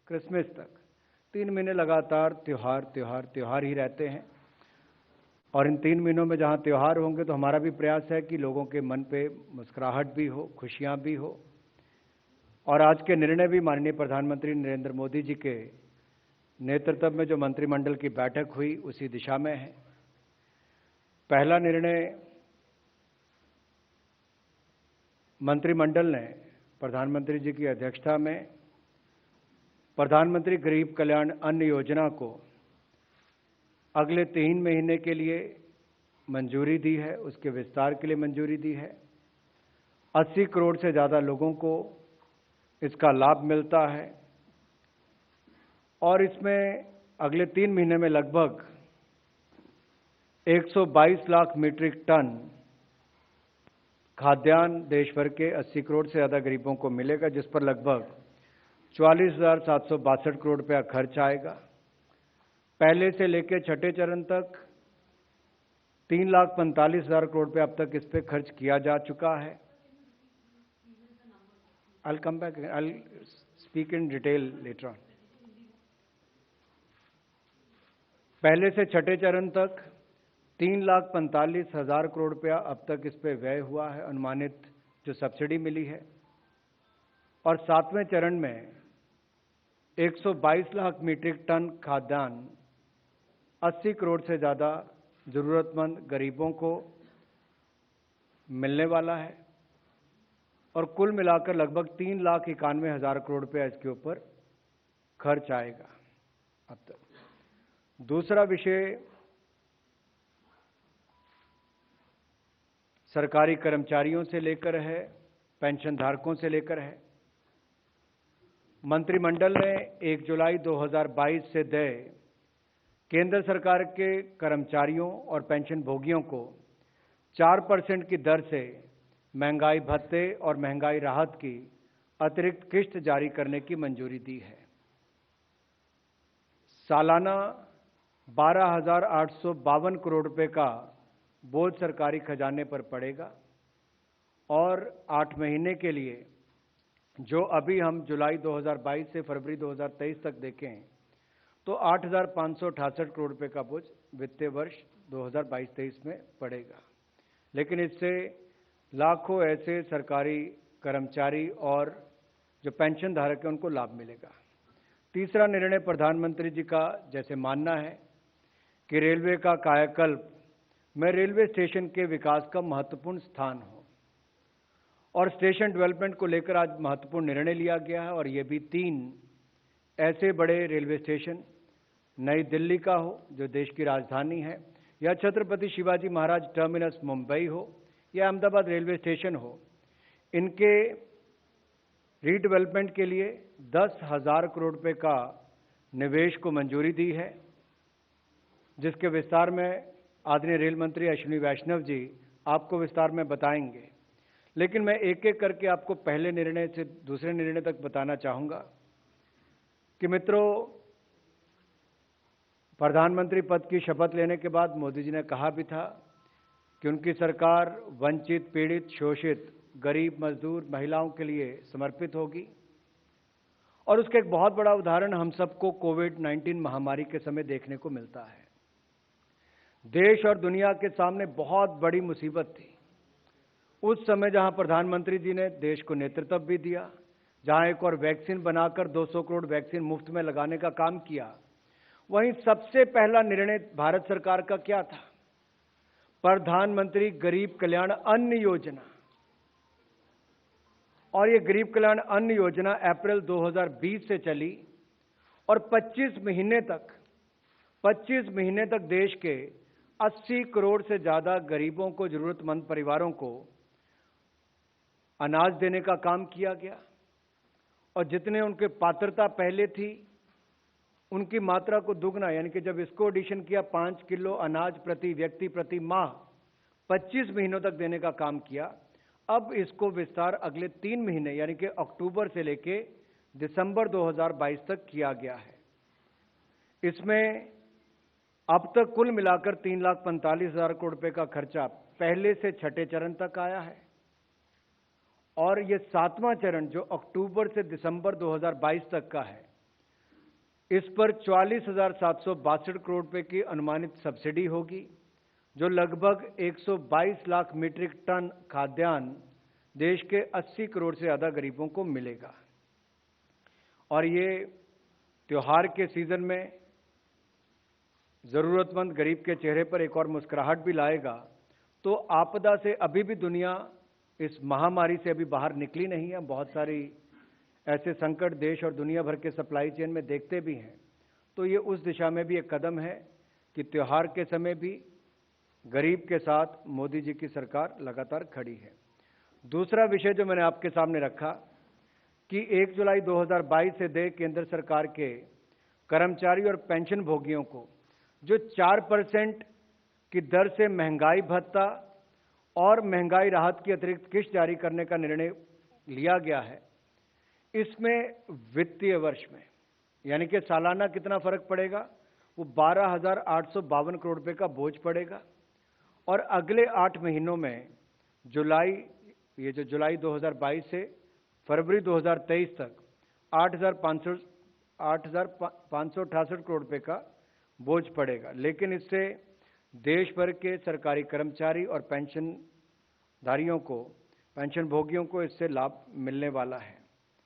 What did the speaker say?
Christmas तक 3 महीने लगातार त्योहार त्योहार त्योहार ही रहते हैं। और इन 3 महीनों में जहां त्योहार होंगे तो हमारा भी प्रयास है कि लोगों के मन पे मुस्कुराहट भी हो, खुशियां भी हो। और आज के निर्णय भी माननीय प्रधानमंत्री नरेंद्र मोदी जी के नेतृत्व में जो मंत्रिमंडल की बैठक हुई उसी दिशा में है। पहला निर्णय मंत्रिमंडल ने प्रधानमंत्री जी की अध्यक्षता में प्रधानमंत्री गरीब कल्याण अन्न योजना को अगले 3 महीने के लिए मंजूरी दी है, उसके विस्तार के लिए मंजूरी दी है। 80 करोड़ से ज़्यादा लोगों को इसका लाभ मिलता है और इसमें अगले 3 महीने में लगभग 122 लाख मीट्रिक टन खाद्यान्न देश भर के 80 करोड़ से ज़्यादा गरीबों को मिलेगा, जिस पर लगभग 44,762 करोड़ रुपया खर्च आएगा। पहले से लेकर छठे चरण तक 3,45,000 करोड़ रुपया अब तक इस पर खर्च किया जा चुका है। I'll come back, I'll speak in detail later on. पहले से छठे चरण तक 3,45,000 करोड़ रुपया अब तक इस पे व्यय हुआ है, अनुमानित जो सब्सिडी मिली है। और 7वें चरण में 122 लाख मीट्रिक टन खाद्यान्न 80 करोड़ से ज़्यादा ज़रूरतमंद गरीबों को मिलने वाला है और कुल मिलाकर लगभग 3,91,000 करोड़ रुपया इसके ऊपर खर्च आएगा अब तक। दूसरा विषय सरकारी कर्मचारियों से लेकर है, पेंशन धारकों से लेकर है। मंत्रिमंडल ने 1 जुलाई 2022 से देय केंद्र सरकार के कर्मचारियों और पेंशन भोगियों को 4% की दर से महंगाई भत्ते और महंगाई राहत की अतिरिक्त किस्त जारी करने की मंजूरी दी है। सालाना 12,852 करोड़ रुपए का बोझ सरकारी खजाने पर पड़ेगा और 8 महीने के लिए, जो अभी हम जुलाई 2022 से फरवरी 2023 तक देखें तो 8,568 करोड़ रुपए का बोझ वित्तीय वर्ष 2022-23 में पड़ेगा। लेकिन इससे लाखों ऐसे सरकारी कर्मचारी और जो पेंशन धारक हैं उनको लाभ मिलेगा। तीसरा निर्णय प्रधानमंत्री जी का जैसे मानना है कि रेलवे का कायाकल्प में रेलवे स्टेशन के विकास का महत्वपूर्ण स्थान हो और स्टेशन डेवलपमेंट को लेकर आज महत्वपूर्ण निर्णय लिया गया है। और ये भी 3 ऐसे बड़े रेलवे स्टेशन नई दिल्ली का हो जो देश की राजधानी है, या छत्रपति शिवाजी महाराज टर्मिनस मुंबई हो, या अहमदाबाद रेलवे स्टेशन हो, इनके रीडेवलपमेंट के लिए 10,000 करोड़ रुपए का निवेश को मंजूरी दी है, जिसके विस्तार में आदरणीय रेल मंत्री अश्विनी वैष्णव जी आपको विस्तार में बताएंगे। लेकिन मैं एक एक करके आपको पहले निर्णय से दूसरे निर्णय तक बताना चाहूँगा कि मित्रों, प्रधानमंत्री पद की शपथ लेने के बाद मोदी जी ने कहा भी था कि उनकी सरकार वंचित, पीड़ित, शोषित, गरीब, मजदूर, महिलाओं के लिए समर्पित होगी। और उसका एक बहुत बड़ा उदाहरण हम सबको कोविड-19 महामारी के समय देखने को मिलता है। देश और दुनिया के सामने बहुत बड़ी मुसीबत थी। उस समय जहां प्रधानमंत्री जी ने देश को नेतृत्व भी दिया, जहां एक और वैक्सीन बनाकर 200 करोड़ वैक्सीन मुफ्त में लगाने का काम किया, वहीं सबसे पहला निर्णय भारत सरकार का क्या था? प्रधानमंत्री गरीब कल्याण अन्न योजना। और ये गरीब कल्याण अन्न योजना अप्रैल 2020 से चली और 25 महीने तक देश के 80 करोड़ से ज्यादा गरीबों को, जरूरतमंद परिवारों को अनाज देने का काम किया गया। और जितने उनके पात्रता पहले थी उनकी मात्रा को दुगना, यानी कि जब इसको एडिशन किया 5 किलो अनाज प्रति व्यक्ति प्रति माह 25 महीनों तक देने का काम किया। अब इसको विस्तार अगले 3 महीने यानी कि अक्टूबर से लेके दिसंबर 2022 तक किया गया है। इसमें अब तक कुल मिलाकर 3,45,000 करोड़ रुपए का खर्चा पहले से छठे चरण तक आया है और ये 7वां चरण जो अक्टूबर से दिसंबर 2022 तक का है, इस पर 44,762 करोड़ रुपए की अनुमानित सब्सिडी होगी, जो लगभग 122 लाख मीट्रिक टन खाद्यान्न देश के 80 करोड़ से ज़्यादा गरीबों को मिलेगा। और ये त्योहार के सीजन में जरूरतमंद गरीब के चेहरे पर एक और मुस्कुराहट भी लाएगा। तो आपदा से अभी भी दुनिया, इस महामारी से अभी बाहर निकली नहीं है। बहुत सारी ऐसे संकट देश और दुनिया भर के सप्लाई चेन में देखते भी हैं। तो ये उस दिशा में भी एक कदम है कि त्योहार के समय भी गरीब के साथ मोदी जी की सरकार लगातार खड़ी है। दूसरा विषय जो मैंने आपके सामने रखा कि 1 जुलाई 2022 से दे केंद्र सरकार के कर्मचारी और पेंशन भोगियों को जो 4% की दर से महंगाई भत्ता और महंगाई राहत की अतिरिक्त किस्त जारी करने का निर्णय लिया गया है, इसमें वित्तीय वर्ष में यानी कि सालाना कितना फर्क पड़ेगा, वो 12,852 करोड़ रुपए का बोझ पड़ेगा। और अगले 8 महीनों में जुलाई 2022 से फरवरी 2023 तक 8,568 करोड़ रुपए का बोझ पड़ेगा। लेकिन इससे देश भर के सरकारी कर्मचारी और पेंशन भोगियों को इससे लाभ मिलने वाला है।